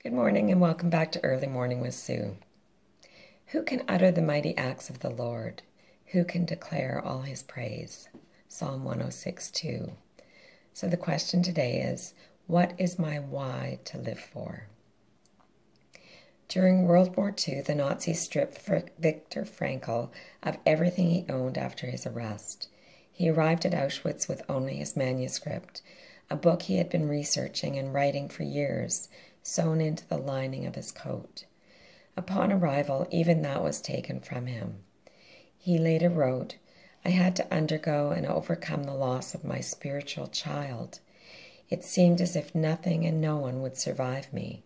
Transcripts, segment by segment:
Good morning and welcome back to Early Morning with Sue. Who can utter the mighty acts of the Lord? Who can declare all his praise? Psalm 106:2. So the question today is, what is my why to live for? During World War II, the Nazis stripped Viktor Frankl of everything he owned after his arrest. He arrived at Auschwitz with only his manuscript, a book he had been researching and writing for years, sewn into the lining of his coat. Upon arrival, even that was taken from him. He later wrote, "I had to undergo and overcome the loss of my spiritual child. It seemed as if nothing and no one would survive me.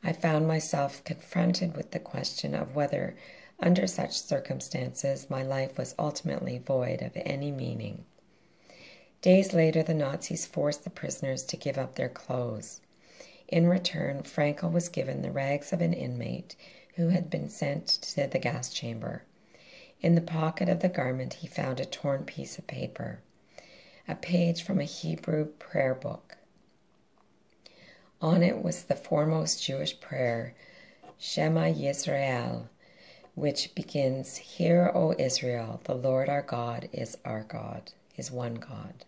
I found myself confronted with the question of whether, under such circumstances, my life was ultimately void of any meaning." Days later, the Nazis forced the prisoners to give up their clothes. In return, Frankl was given the rags of an inmate who had been sent to the gas chamber. In the pocket of the garment, he found a torn piece of paper, a page from a Hebrew prayer book. On it was the foremost Jewish prayer, Shema Yisrael, which begins, "Hear, O Israel, the Lord our God is one God."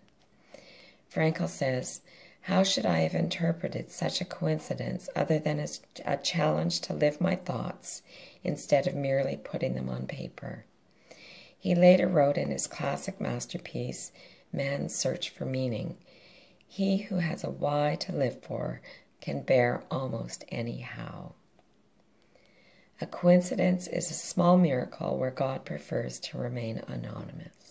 Frankl says, "How should I have interpreted such a coincidence other than as a challenge to live my thoughts instead of merely putting them on paper?" He later wrote in his classic masterpiece, Man's Search for Meaning, "He who has a why to live for can bear almost any how." A coincidence is a small miracle where God prefers to remain anonymous.